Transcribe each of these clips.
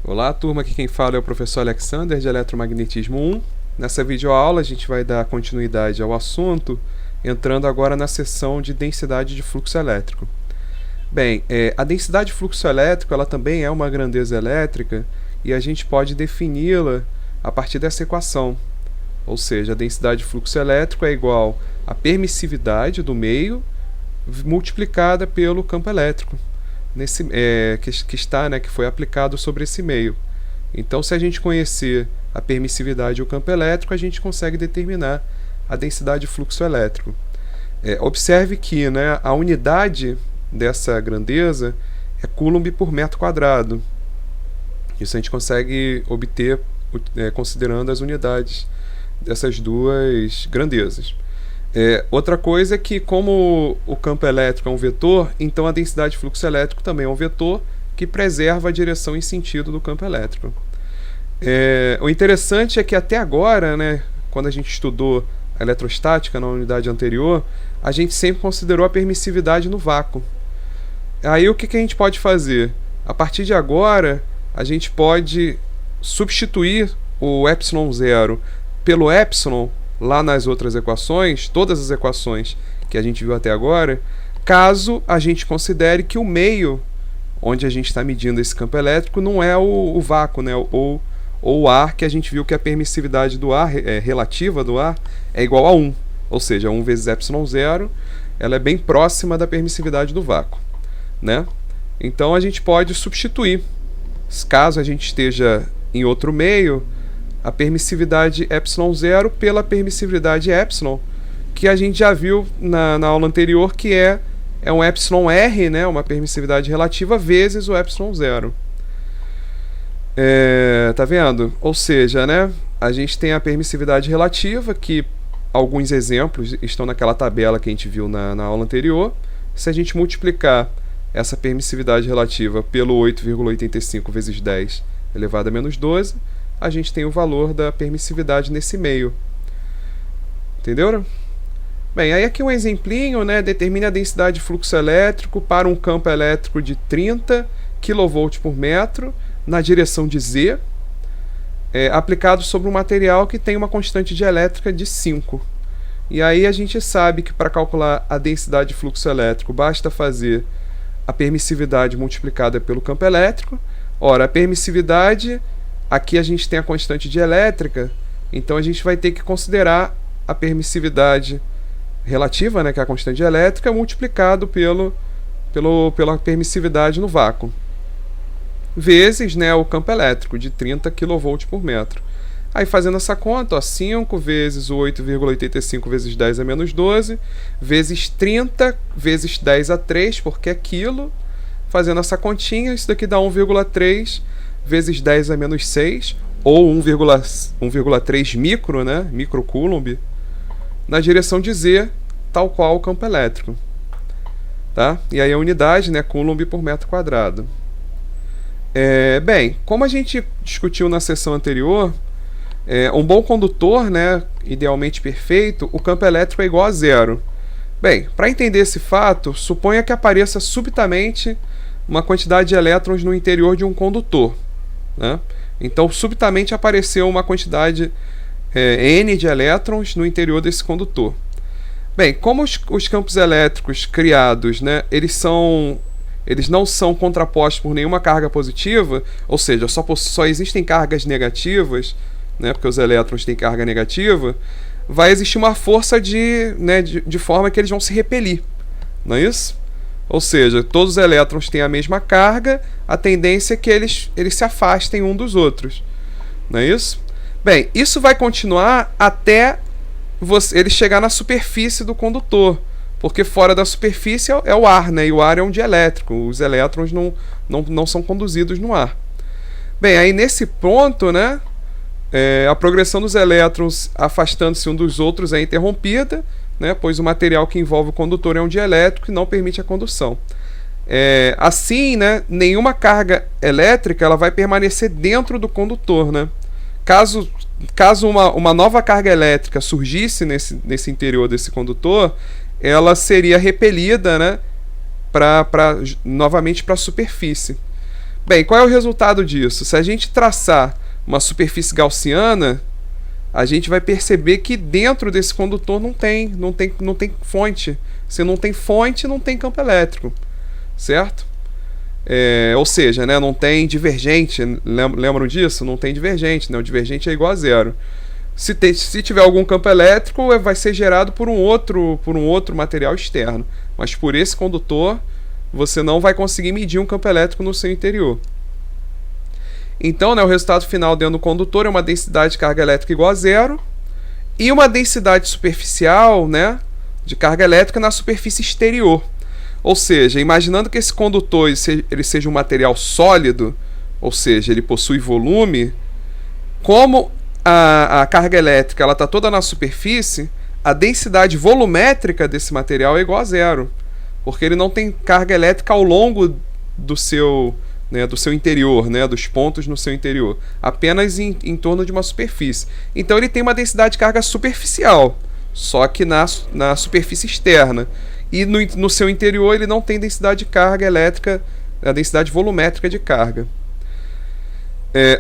Olá, turma, aqui quem fala é o professor Alexander, de Eletromagnetismo 1. Nessa videoaula a gente vai dar continuidade ao assunto, entrando agora na seção de densidade de fluxo elétrico. Bem, a densidade de fluxo elétrico ela também é uma grandeza elétrica e a gente pode defini-la a partir dessa equação. Ou seja, a densidade de fluxo elétrico é igual à permissividade do meio multiplicada pelo campo elétrico que foi aplicado sobre esse meio. Então, se a gente conhecer a permissividade e o campo elétrico, a gente consegue determinar a densidade de fluxo elétrico. Observe que, né, a unidade dessa grandeza é Coulomb por metro quadrado. Isso a gente consegue obter considerando as unidades dessas duas grandezas. Outra coisa é que, como o campo elétrico é um vetor, então a densidade de fluxo elétrico também é um vetor que preserva a direção e sentido do campo elétrico. O interessante é que até agora, né, quando a gente estudou a eletrostática na unidade anterior, a gente sempre considerou a permissividade no vácuo. Aí o que a gente pode fazer? A partir de agora, a gente pode substituir o ε0 pelo epsilon lá nas outras equações, todas as equações que a gente viu até agora, caso a gente considere que o meio onde a gente está medindo esse campo elétrico não é o vácuo, né, ou o ar, que a gente viu que a permissividade do ar, relativa do ar, é igual a 1. Ou seja, 1 vezes ε0, ela é bem próxima da permissividade do vácuo, né? Então a gente pode substituir, caso a gente esteja em outro meio, a permissividade ε0 pela permissividade epsilon, que a gente já viu na aula anterior, que é um εr, né, uma permissividade relativa, vezes o ε0. Tá vendo? Ou seja, né, a gente tem a permissividade relativa, que alguns exemplos estão naquela tabela que a gente viu na aula anterior. Se a gente multiplicar essa permissividade relativa pelo 8,85 vezes 10 elevado a menos 12, a gente tem o valor da permissividade nesse meio. Entenderam? Bem, aí aqui um exemplinho, né? Determine a densidade de fluxo elétrico para um campo elétrico de 30 kV por metro na direção de Z, aplicado sobre um material que tem uma constante dielétrica de 5. E aí a gente sabe que para calcular a densidade de fluxo elétrico basta fazer a permissividade multiplicada pelo campo elétrico. Ora, a permissividade, aqui a gente tem a constante dielétrica, então a gente vai ter que considerar a permissividade relativa, né, que é a constante dielétrica, multiplicado pela permissividade no vácuo, vezes, né, o campo elétrico de 30 kV por metro. Aí fazendo essa conta, ó, 5 vezes 8,85 vezes 10 a menos 12, vezes 30 vezes 10 a 3, porque é quilo. Fazendo essa continha, isso daqui dá 1,3 vezes 10 a menos 6, ou 1,3 micro, né, microcoulomb, na direção de Z, tal qual o campo elétrico. Tá? E aí a unidade, né, Coulomb por metro quadrado. Bem, como a gente discutiu na sessão anterior, um bom condutor, né, idealmente perfeito, o campo elétrico é igual a zero. Bem, para entender esse fato, suponha que apareça subitamente uma quantidade de elétrons no interior de um condutor, né? Então, subitamente apareceu uma quantidade N de elétrons no interior desse condutor. Bem, como os campos elétricos criados, né, eles não são contrapostos por nenhuma carga positiva, ou seja, só existem cargas negativas, né, porque os elétrons têm carga negativa, vai existir uma força de forma que eles vão se repelir, não é isso? Ou seja, todos os elétrons têm a mesma carga, a tendência é que eles se afastem um dos outros, não é isso? Bem, isso vai continuar até ele chegar na superfície do condutor, porque fora da superfície é o ar, né? E o ar é um dielétrico, os elétrons não são conduzidos no ar. Bem, aí nesse ponto, né, a progressão dos elétrons afastando-se um dos outros é interrompida, né, pois o material que envolve o condutor é um dielétrico e não permite a condução. Assim, né, nenhuma carga elétrica ela vai permanecer dentro do condutor, né? Caso uma nova carga elétrica surgisse nesse interior desse condutor, ela seria repelida, né, novamente para a superfície. Bem, qual é o resultado disso? Se a gente traçar uma superfície gaussiana, a gente vai perceber que dentro desse condutor não tem fonte. Se não tem fonte, não tem campo elétrico, certo? Ou seja, né, não tem divergente. Lembram disso? Não tem divergente, né? O divergente é igual a zero. Se tiver algum campo elétrico, vai ser gerado por um outro material externo. Mas por esse condutor, você não vai conseguir medir um campo elétrico no seu interior. Então, né, o resultado final dentro do condutor é uma densidade de carga elétrica igual a zero e uma densidade superficial, né, de carga elétrica na superfície exterior. Ou seja, imaginando que esse condutor ele seja um material sólido, ou seja, ele possui volume, como a carga elétrica está toda na superfície, a densidade volumétrica desse material é igual a zero, porque ele não tem carga elétrica ao longo do seu interior, né, dos pontos no seu interior, apenas em torno de uma superfície. Então ele tem uma densidade de carga superficial, só que na superfície externa. E no seu interior ele não tem densidade de carga elétrica, a densidade volumétrica de carga.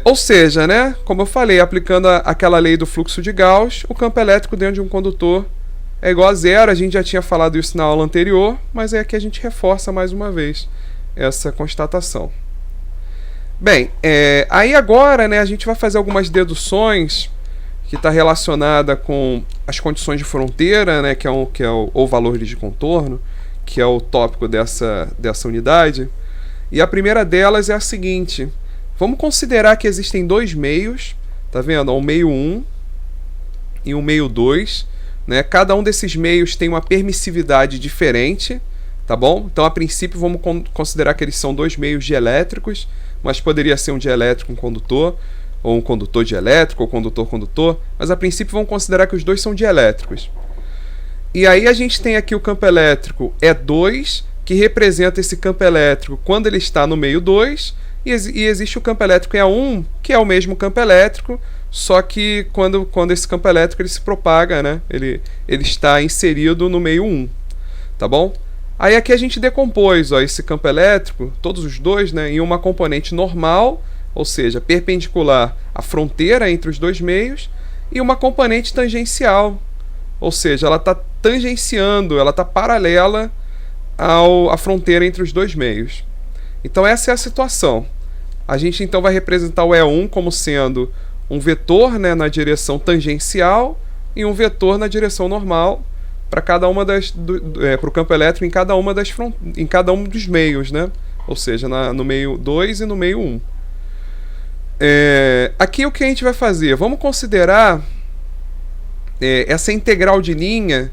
Ou seja, né, como eu falei, aplicando aquela lei do fluxo de Gauss, o campo elétrico dentro de um condutor é igual a zero. A gente já tinha falado isso na aula anterior, mas é aqui a gente reforça mais uma vez essa constatação. Bem, aí agora, né, a gente vai fazer algumas deduções que está relacionada com as condições de fronteira, né, ou valores de contorno, que é o tópico dessa unidade. E a primeira delas é a seguinte: vamos considerar que existem dois meios, tá vendo? Um meio 1 e um meio 2, né? Cada um desses meios tem uma permissividade diferente, tá bom? Então, a princípio, vamos considerar que eles são dois meios dielétricos, mas poderia ser um dielétrico um condutor, ou um condutor dielétrico, ou condutor-condutor, mas a princípio vamos considerar que os dois são dielétricos. E aí a gente tem aqui o campo elétrico E2, que representa esse campo elétrico quando ele está no meio 2, e existe o campo elétrico E1, que é o mesmo campo elétrico, só que quando esse campo elétrico ele se propaga, né, ele está inserido no meio 1, tá bom? Aí aqui a gente decompôs, ó, esse campo elétrico, todos os dois, né, em uma componente normal, ou seja, perpendicular à fronteira entre os dois meios, e uma componente tangencial, ou seja, ela está tangenciando, ela está paralela à fronteira entre os dois meios. Então essa é a situação. A gente então vai representar o E1 como sendo um vetor, né, na direção tangencial e um vetor na direção normal para cada uma para o campo elétrico em cada um dos meios, né? Ou seja, no meio 2 e no meio 1. Aqui o que a gente vai fazer? Vamos considerar essa integral de linha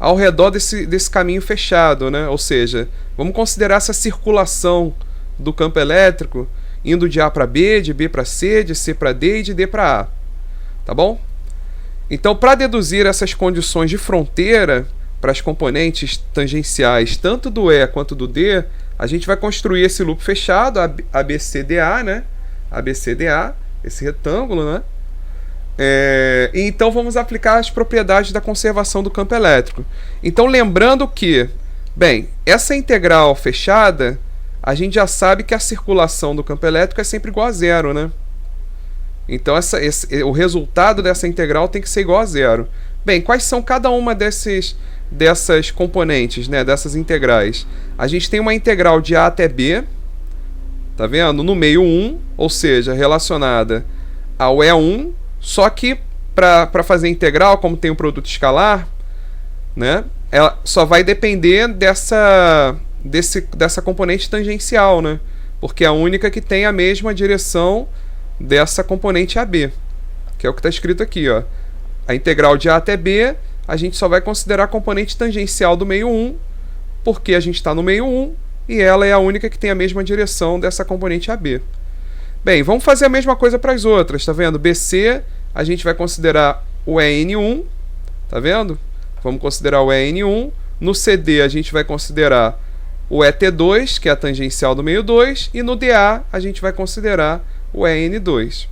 ao redor desse caminho fechado, né? Ou seja, vamos considerar essa circulação do campo elétrico indo de A para B, de B para C, de C para D e de D para A. Tá bom? Então, para deduzir essas condições de fronteira para as componentes tangenciais, tanto do E quanto do D, a gente vai construir esse loop fechado, ABCDA, né? ABCDA, esse retângulo, né? E então vamos aplicar as propriedades da conservação do campo elétrico. Então, lembrando que, bem, essa integral fechada, a gente já sabe que a circulação do campo elétrico é sempre igual a zero, né? Então, o resultado dessa integral tem que ser igual a zero. Bem, quais são cada uma dessas componentes, né, dessas integrais? A gente tem uma integral de A até B, tá vendo? No meio 1, ou seja, relacionada ao E1, só que para fazer integral, como tem um produto escalar, né, ela só vai depender dessa componente tangencial, né? Porque é a única que tem a mesma direção dessa componente AB, que é o que está escrito aqui, ó. A integral de A até B, a gente só vai considerar a componente tangencial do meio 1, porque a gente está no meio 1 e ela é a única que tem a mesma direção dessa componente AB. Bem, vamos fazer a mesma coisa para as outras, tá vendo? BC, a gente vai considerar o EN1, tá vendo? Vamos considerar o EN1. No CD, a gente vai considerar o ET2, que é a tangencial do meio 2, e no DA, a gente vai considerar o EN2.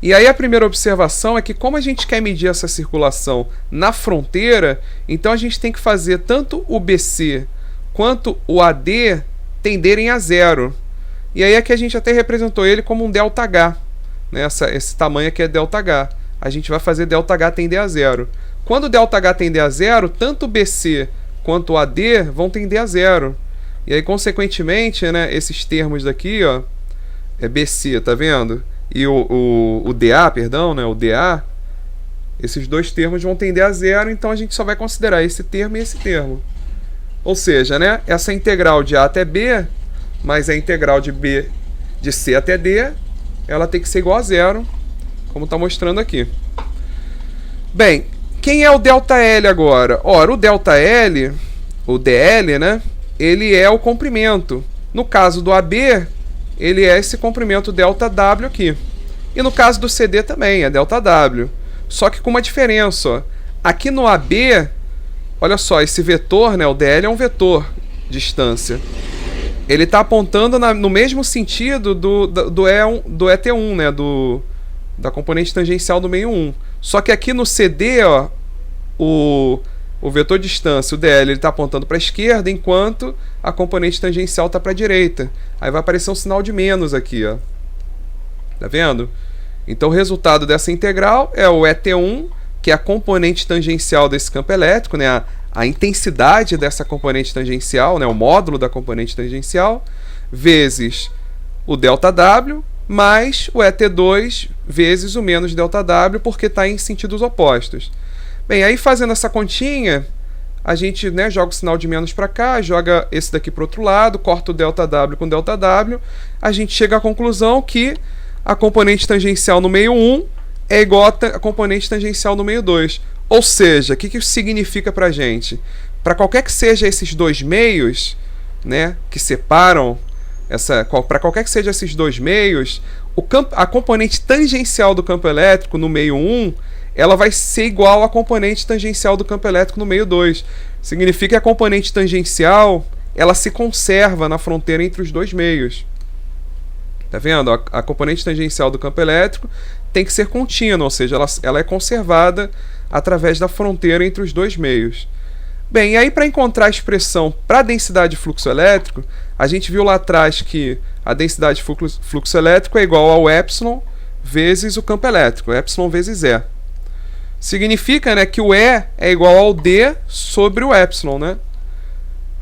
E aí a primeira observação é que, como a gente quer medir essa circulação na fronteira, então a gente tem que fazer tanto o BC quanto o AD tenderem a zero. E aí aqui a gente até representou ele como um ΔH, né? Esse tamanho aqui é ΔH. A gente vai fazer ΔH tender a zero. Quando ΔH tender a zero, tanto o BC quanto o AD vão tender a zero. E aí, consequentemente, né, esses termos daqui, ó, é BC, tá vendo? E o DA, perdão, né, o DA, esses dois termos vão tender a zero, então a gente só vai considerar esse termo e esse termo. Ou seja, né, essa integral de A até B, mais a integral de C até D, ela tem que ser igual a zero, como está mostrando aqui. Bem, quem é o ΔL agora? Ora, o ΔL, o DL, né, ele é o comprimento. No caso do AB, ele é esse comprimento ΔW aqui. E no caso do CD também, é ΔW. Só que com uma diferença, ó. Aqui no AB, olha só, esse vetor, né, o DL é um vetor, distância. Ele está apontando no mesmo sentido do ET1, né, da componente tangencial do meio 1. Só que aqui no CD, ó, o vetor distância, o DL, ele está apontando para a esquerda, enquanto a componente tangencial está para a direita. Aí vai aparecer um sinal de menos aqui, ó. Tá vendo? Então o resultado dessa integral é o ET1, que é a componente tangencial desse campo elétrico, né? A intensidade dessa componente tangencial, né? O módulo da componente tangencial, vezes o ΔW, mais o ET2 vezes o menos ΔW, porque está em sentidos opostos. Bem, aí fazendo essa continha, a gente, né, joga o sinal de menos para cá, joga esse daqui para o outro lado, corta o ΔW com ΔW, a gente chega à conclusão que a componente tangencial no meio 1 é igual a componente tangencial no meio 2. Ou seja, o que isso significa para a gente? Para qualquer que seja esses dois meios, né, que separam, para qualquer que seja esses dois meios, a componente tangencial do campo elétrico no meio 1, ela vai ser igual à componente tangencial do campo elétrico no meio 2. Significa que a componente tangencial, ela se conserva na fronteira entre os dois meios. Tá vendo? A componente tangencial do campo elétrico tem que ser contínua, ou seja, ela é conservada através da fronteira entre os dois meios. Bem, e aí para encontrar a expressão para a densidade de fluxo elétrico, a gente viu lá atrás que a densidade de fluxo elétrico é igual ao epsilon vezes o campo elétrico, epsilon vezes E. Significa, né, que o E é igual ao D sobre o epsilon, né?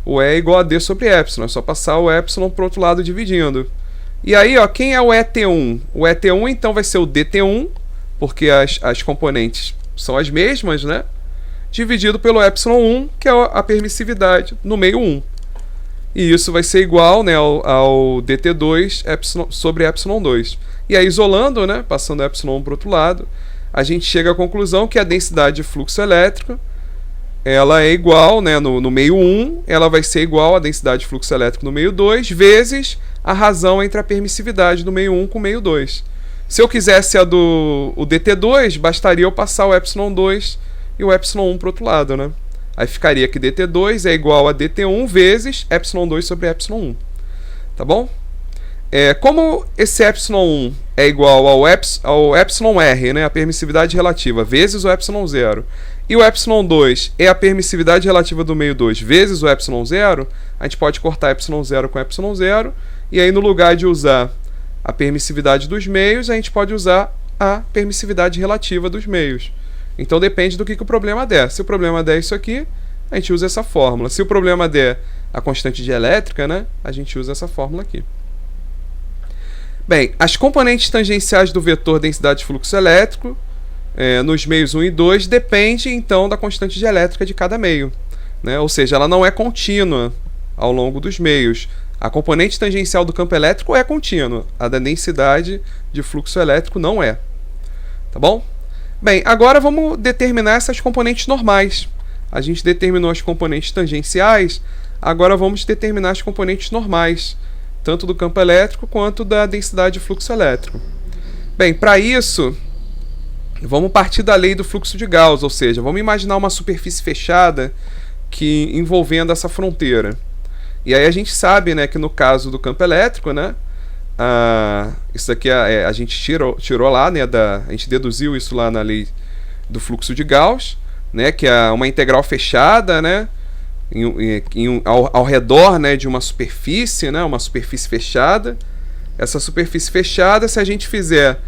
O E é igual a D sobre epsilon, é só passar o epsilon para o outro lado dividindo. E aí, ó, quem é o ET1? O ET1 então vai ser o DT1, porque as componentes são as mesmas, né? Dividido pelo epsilon 1, que é a permissividade no meio 1. E isso vai ser igual, né, ao DT2 sobre epsilon 2. E aí, isolando, né, passando epsilon 1 para o outro lado, a gente chega à conclusão que a densidade de fluxo elétrico, ela é igual, né, no meio 1, ela vai ser igual à densidade de fluxo elétrico no meio 2, vezes a razão entre a permissividade do meio 1 com o meio 2. Se eu quisesse a do DT2, bastaria eu passar o epsilon 2 e o epsilon 1 para o outro lado, né? Aí ficaria que DT2 é igual a DT1 vezes epsilon 2 sobre epsilon 1. Tá bom? Como esse epsilon 1 é igual ao epsilon R, né, a permissividade relativa, vezes o epsilon 0, e o epsilon 2 é a permissividade relativa do meio 2 vezes o epsilon 0, a gente pode cortar epsilon 0 com epsilon 0, e aí no lugar de usar a permissividade dos meios, a gente pode usar a permissividade relativa dos meios. Então depende do que o problema der. Se o problema der isso aqui, a gente usa essa fórmula. Se o problema der a constante dielétrica, né, a gente usa essa fórmula aqui. Bem, as componentes tangenciais do vetor densidade de fluxo elétrico nos meios 1 e 2 depende então da constante dielétrica de cada meio, né? Ou seja, ela não é contínua ao longo dos meios. A componente tangencial do campo elétrico é contínua, a da densidade de fluxo elétrico não é. Tá bom? Bem, agora vamos determinar essas componentes normais. A gente determinou as componentes tangenciais, agora vamos determinar as componentes normais, tanto do campo elétrico quanto da densidade de fluxo elétrico. Bem, para isso, vamos partir da lei do fluxo de Gauss, ou seja, vamos imaginar uma superfície fechada envolvendo essa fronteira. E aí a gente sabe, né, que no caso do campo elétrico, né, isso aqui a gente tirou lá, né, a gente deduziu isso lá na lei do fluxo de Gauss, né, que é uma integral fechada, né, ao redor, né, de uma superfície fechada, essa superfície fechada, se a gente fizer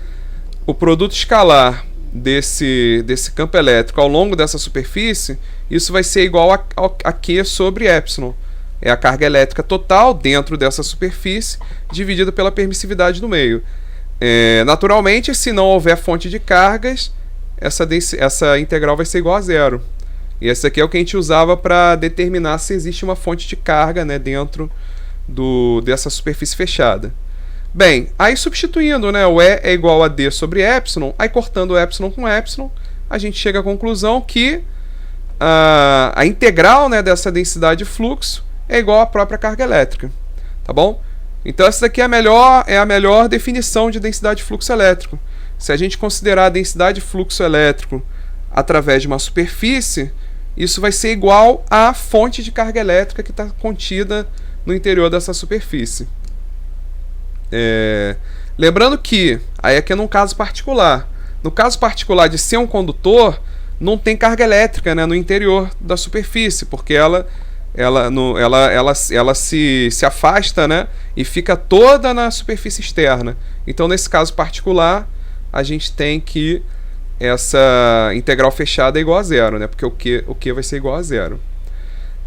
o produto escalar desse campo elétrico ao longo dessa superfície, isso vai ser igual a Q sobre epsilon. É a carga elétrica total dentro dessa superfície, dividida pela permissividade no meio. Naturalmente, se não houver fonte de cargas, essa integral vai ser igual a zero. E esse aqui é o que a gente usava para determinar se existe uma fonte de carga, né, dentro dessa superfície fechada. Bem, aí substituindo, né, o E é igual a D sobre epsilon, aí cortando o epsilon com epsilon, a gente chega à conclusão que a integral, né, dessa densidade de fluxo é igual à própria carga elétrica. Tá bom? Então essa daqui é a melhor definição de densidade de fluxo elétrico. Se a gente considerar a densidade de fluxo elétrico através de uma superfície, isso vai ser igual à fonte de carga elétrica que está contida no interior dessa superfície. Lembrando que, aí aqui é num caso particular. No caso particular de ser um condutor, não tem carga elétrica, né, no interior da superfície, porque ela se afasta, né, e fica toda na superfície externa. Então, nesse caso particular, a gente tem que essa integral fechada é igual a zero, né, porque o Q vai ser igual a zero.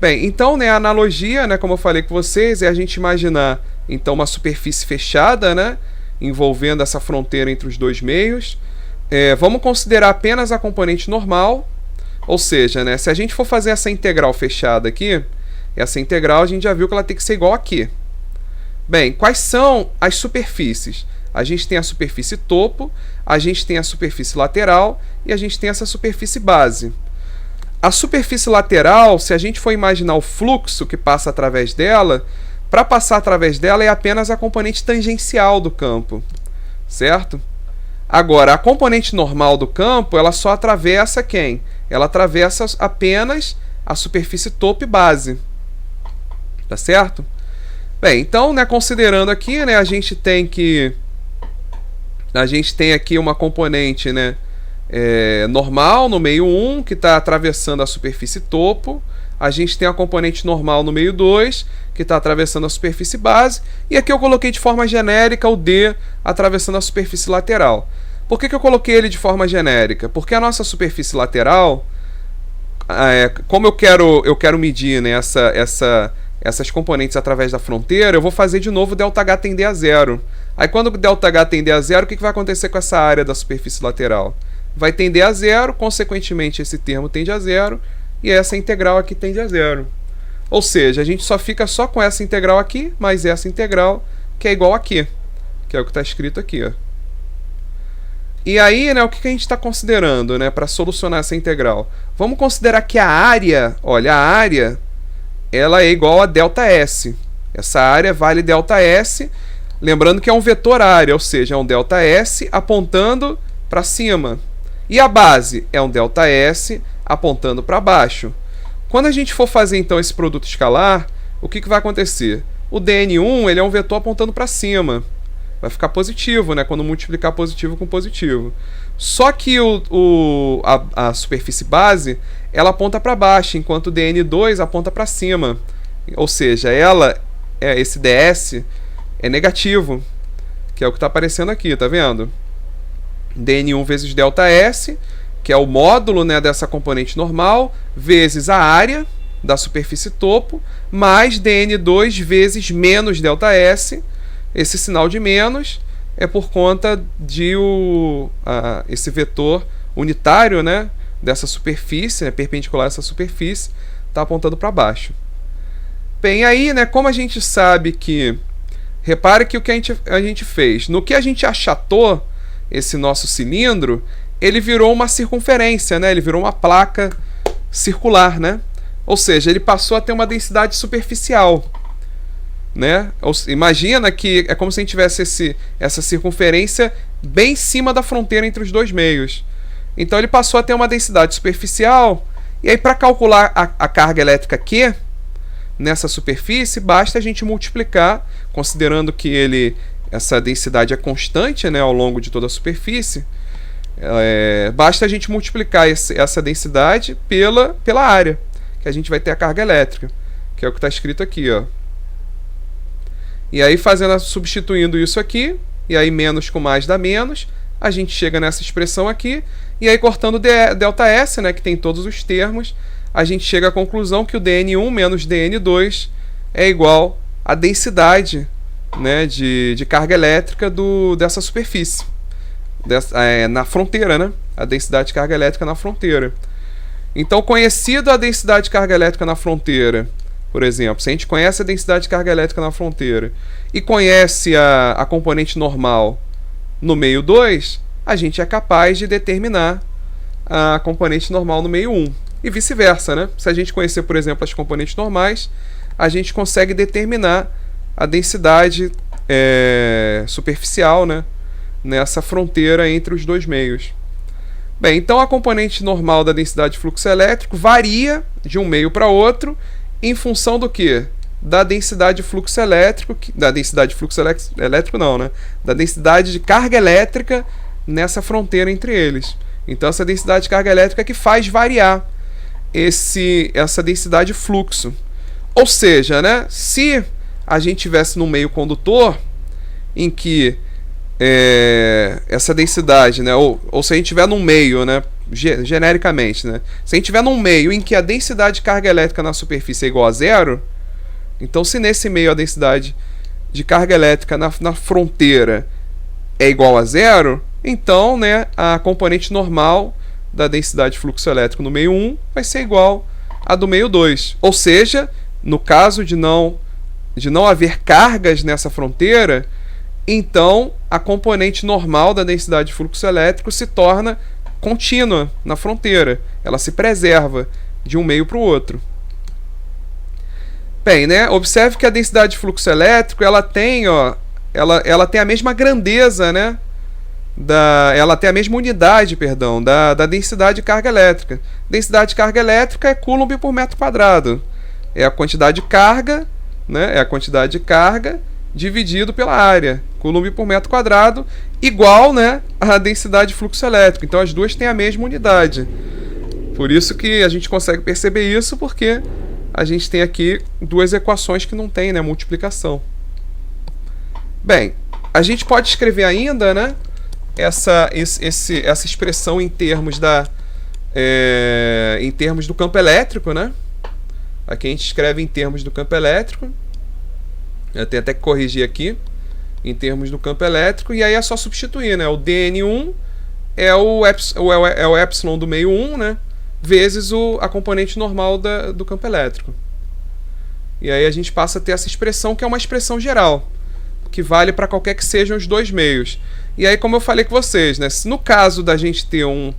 Bem, então, né, a analogia, né, como eu falei com vocês, é a gente imaginar então uma superfície fechada, né, envolvendo essa fronteira entre os dois meios. Vamos considerar apenas a componente normal, ou seja, né, se a gente for fazer essa integral fechada aqui, essa integral a gente já viu que ela tem que ser igual a Q. Bem, quais são as superfícies? A gente tem a superfície topo, a gente tem a superfície lateral e a gente tem essa superfície base. A superfície lateral, se a gente for imaginar o fluxo que passa através dela, para passar através dela é apenas a componente tangencial do campo, certo? Agora, a componente normal do campo, ela só atravessa quem? Ela atravessa apenas a superfície topo e base. Tá certo? Bem, então, né, considerando aqui, né, a gente tem aqui uma componente, né, normal no meio 1, que está atravessando a superfície topo. A gente tem a componente normal no meio 2, que está atravessando a superfície base. E aqui eu coloquei de forma genérica o D atravessando a superfície lateral. Por que eu coloquei ele de forma genérica? Porque a nossa superfície lateral, como eu quero medir, né, essas componentes através da fronteira, eu vou fazer de novo ΔH tender a zero. Aí quando o ΔH tender a zero, o que vai acontecer com essa área da superfície lateral? Vai tender a zero, consequentemente esse termo tende a zero, e essa integral aqui tende a zero. Ou seja, a gente só fica só com essa integral aqui, mais essa integral, que é igual a Q, que é o que está escrito aqui. Ó. E aí, né, o que a gente está considerando, né, para solucionar essa integral? Vamos considerar que a área, olha, a área, ela é igual a ΔS. Essa área vale ΔS, lembrando que é um vetor área, ou seja, é um ΔS apontando para cima. E a base é um ΔS apontando para baixo. Quando a gente for fazer então esse produto escalar, o que vai acontecer? O dN1 ele é um vetor apontando para cima. Vai ficar positivo, né, quando multiplicar positivo com positivo. Só que a superfície base ela aponta para baixo, enquanto o dN2 aponta para cima. Ou seja, esse ds é negativo, que é o que está aparecendo aqui, tá vendo? dN1 vezes ΔS, que é o módulo, né, dessa componente normal, vezes a área da superfície topo, mais dN2 vezes menos ΔS. Esse sinal de menos é por conta de esse vetor unitário, né, dessa superfície, né, perpendicular a essa superfície, está apontando para baixo. Bem, aí, né, como a gente sabe que... Repare que o que a gente fez, no que a gente achatou esse nosso cilindro, ele virou uma circunferência, né? Ele virou uma placa circular, né? Ou seja, ele passou a ter uma densidade superficial, né? Imagina que é como se a gente tivesse essa circunferência bem em cima da fronteira entre os dois meios. Então ele passou a ter uma densidade superficial, e aí para calcular a carga elétrica Q nessa superfície, basta a gente multiplicar, considerando que essa densidade é constante, né, ao longo de toda a superfície, basta a gente multiplicar essa densidade pela área, que a gente vai ter a carga elétrica, que é o que está escrito aqui. Ó. E aí substituindo isso aqui, e aí menos com mais dá menos, a gente chega nessa expressão aqui, e aí cortando ΔS, né, que tem todos os termos, a gente chega à conclusão que o dN1 menos dN2 é igual à densidade, né, de carga elétrica dessa superfície, na fronteira, né, a densidade de carga elétrica na fronteira. Então, conhecido a densidade de carga elétrica na fronteira, por exemplo, se a gente conhece a densidade de carga elétrica na fronteira e conhece a componente normal no meio 2, a gente é capaz de determinar a componente normal no meio 1. E vice-versa, né? Se a gente conhecer, por exemplo, as componentes normais, a gente consegue determinar a densidade superficial, né, nessa fronteira entre os dois meios. Bem, então a componente normal da densidade de fluxo elétrico varia de um meio para outro em função do quê? Da densidade de fluxo elétrico, da densidade de fluxo elétrico não, né? Da densidade de carga elétrica nessa fronteira entre eles. Então essa densidade de carga elétrica é que faz variar essa densidade de fluxo. Ou seja, né, se a gente tivesse num meio condutor em que essa densidade, né, ou se a gente tiver num meio, né, genericamente, né, se a gente tiver num meio em que a densidade de carga elétrica na superfície é igual a zero, então se nesse meio a densidade de carga elétrica na fronteira é igual a zero, então, né, a componente normal da densidade de fluxo elétrico no meio 1 vai ser igual à do meio 2. Ou seja, no caso de não haver cargas nessa fronteira, então a componente normal da densidade de fluxo elétrico se torna contínua na fronteira. Ela se preserva de um meio para o outro. Bem, né, observe que a densidade de fluxo elétrico ela tem a mesma grandeza, né, ela tem a mesma unidade, perdão, da densidade de carga elétrica. Densidade de carga elétrica é Coulomb por metro quadrado. É a quantidade de carga, né? É a quantidade de carga dividido pela área. Coulomb por metro quadrado igual, né, à densidade de fluxo elétrico. Então as duas têm a mesma unidade. Por isso que a gente consegue perceber isso, porque a gente tem aqui duas equações que não tem, né, multiplicação. Bem, a gente pode escrever ainda, né, essa expressão em termos do campo elétrico, né? Aqui a gente escreve em termos do campo elétrico. Eu tenho até que corrigir aqui. Em termos do campo elétrico. E aí é só substituir, né? O dN1 é o epsilon do meio 1, né? Vezes a componente normal do campo elétrico. E aí a gente passa a ter essa expressão, que é uma expressão geral, que vale para qualquer que sejam os dois meios. E aí, como eu falei com vocês, né, no caso da gente ter um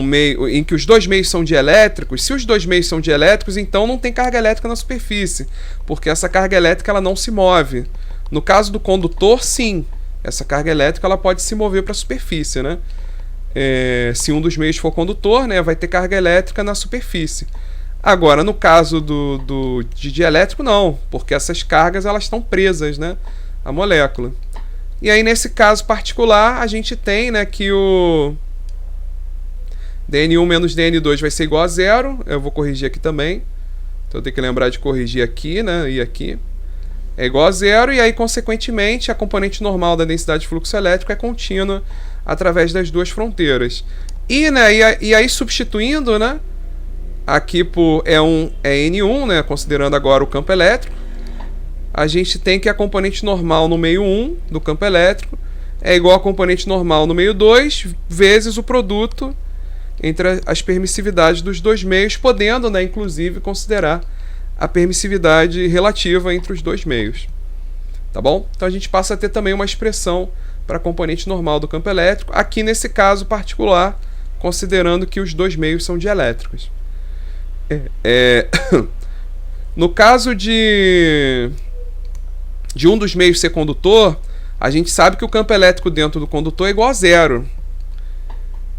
meio em que os dois meios são dielétricos, se os dois meios são dielétricos, então não tem carga elétrica na superfície, porque essa carga elétrica ela não se move. No caso do condutor, sim, essa carga elétrica ela pode se mover para a superfície, né? Se um dos meios for condutor, né, vai ter carga elétrica na superfície. Agora, no caso de dielétrico, não, porque essas cargas elas estão presas, né, à molécula. E aí, nesse caso particular, a gente tem, né, que o dN1 menos dN2 vai ser igual a zero. Eu vou corrigir aqui também. Então, eu tenho que lembrar de corrigir aqui, né, e aqui. É igual a zero, e aí, consequentemente, a componente normal da densidade de fluxo elétrico é contínua através das duas fronteiras. E, né, e aí, substituindo, né, aqui por N1, né, considerando agora o campo elétrico, a gente tem que a componente normal no meio 1 do campo elétrico é igual a componente normal no meio 2 vezes o produto entre as permissividades dos dois meios, podendo, né, inclusive, considerar a permissividade relativa entre os dois meios. Tá bom? Então a gente passa a ter também uma expressão para a componente normal do campo elétrico, aqui nesse caso particular, considerando que os dois meios são dielétricos. No caso de um dos meios ser condutor, a gente sabe que o campo elétrico dentro do condutor é igual a zero.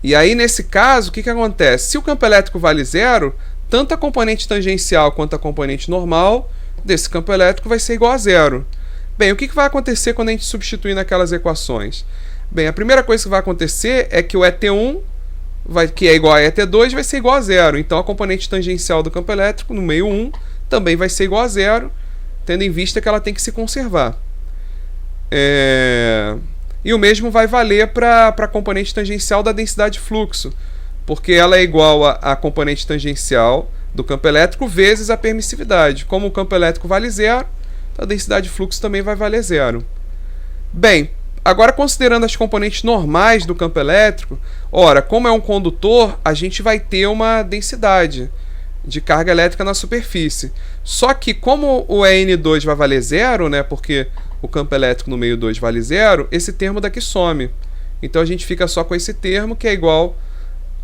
E aí, nesse caso, o que acontece? Se o campo elétrico vale zero, tanto a componente tangencial quanto a componente normal desse campo elétrico vai ser igual a zero. Bem, o que vai acontecer quando a gente substituir naquelas equações? Bem, a primeira coisa que vai acontecer é que o ET1, que é igual a ET2, vai ser igual a zero. Então, a componente tangencial do campo elétrico, no meio 1, também vai ser igual a zero, tendo em vista que ela tem que se conservar. E o mesmo vai valer para a componente tangencial da densidade de fluxo, porque ela é igual à componente tangencial do campo elétrico vezes a permissividade. Como o campo elétrico vale zero, a densidade de fluxo também vai valer zero. Bem, agora considerando as componentes normais do campo elétrico, ora, como é um condutor, a gente vai ter uma densidade de carga elétrica na superfície. Só que como o EN2 vai valer zero, né, porque o campo elétrico no meio 2 vale zero, esse termo daqui some. Então a gente fica só com esse termo, que é igual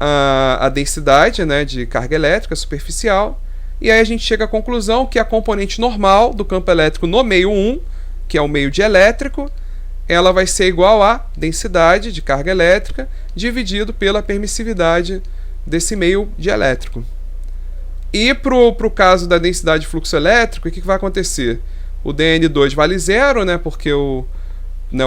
a densidade, né, de carga elétrica superficial. E aí a gente chega à conclusão que a componente normal do campo elétrico no meio 1, que é o meio dielétrico, ela vai ser igual à densidade de carga elétrica dividido pela permissividade desse meio dielétrico. E para o caso da densidade de fluxo elétrico, o que vai acontecer? O dN2 vale zero, né, porque o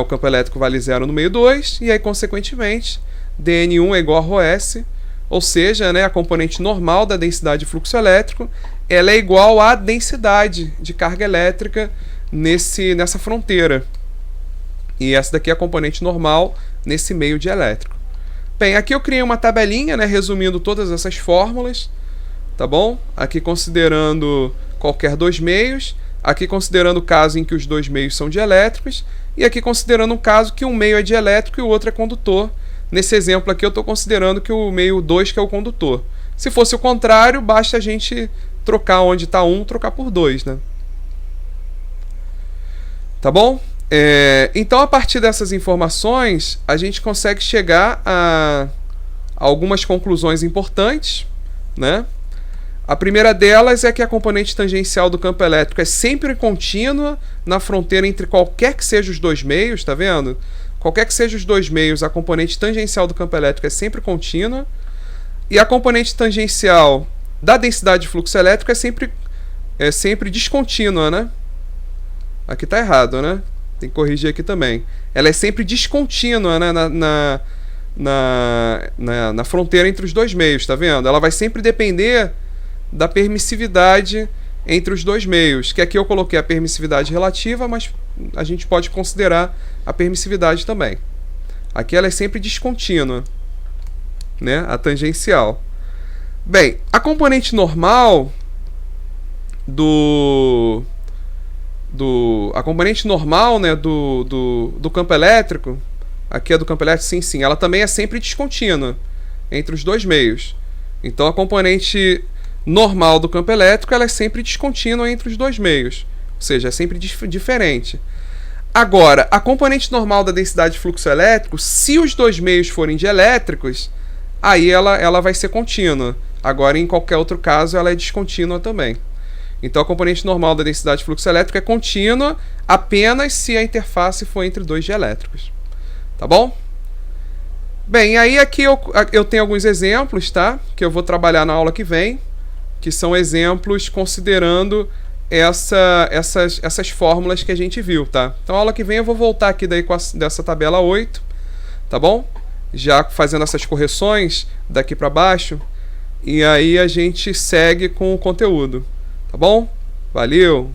campo elétrico vale zero no meio 2, e aí, consequentemente, dN1 é igual a ρS, ou seja, né, a componente normal da densidade de fluxo elétrico, ela é igual à densidade de carga elétrica nessa fronteira. E essa daqui é a componente normal nesse meio dielétrico. Bem, aqui eu criei uma tabelinha, né, resumindo todas essas fórmulas, tá bom? Aqui considerando qualquer dois meios, aqui considerando o caso em que os dois meios são dielétricos, e aqui considerando um caso que um meio é dielétrico e o outro é condutor. Nesse exemplo aqui eu estou considerando que o meio 2 que é o condutor. Se fosse o contrário, basta a gente trocar onde está 1, trocar por 2, né? Tá bom? Então, a partir dessas informações, a gente consegue chegar a algumas conclusões importantes, né? A primeira delas é que a componente tangencial do campo elétrico é sempre contínua na fronteira entre qualquer que seja os dois meios, tá vendo? Qualquer que seja os dois meios, a componente tangencial do campo elétrico é sempre contínua. E a componente tangencial da densidade de fluxo elétrico é sempre descontínua, né? Aqui está errado, né? Tem que corrigir aqui também. Ela é sempre descontínua, né, na fronteira entre os dois meios, tá vendo? Ela vai sempre depender da permissividade entre os dois meios, que aqui eu coloquei a permissividade relativa, mas a gente pode considerar a permissividade também. Aqui ela é sempre descontínua, né, a tangencial. Bem, a componente normal a componente normal, né, do campo elétrico, aqui é do campo elétrico, sim, ela também é sempre descontínua entre os dois meios. Então a componente normal do campo elétrico ela é sempre descontínua entre os dois meios, ou seja, é sempre diferente. Agora, a componente normal da densidade de fluxo elétrico, se os dois meios forem dielétricos, aí ela vai ser contínua. Agora, em qualquer outro caso, ela é descontínua também. Então, a componente normal da densidade de fluxo elétrico é contínua apenas se a interface for entre dois dielétricos. Tá bom? Bem, aí aqui eu tenho alguns exemplos, tá? Que eu vou trabalhar na aula que vem, que são exemplos considerando essas fórmulas que a gente viu, tá? Então, a aula que vem eu vou voltar aqui dessa tabela 8, tá bom? Já fazendo essas correções daqui para baixo, e aí a gente segue com o conteúdo, tá bom? Valeu!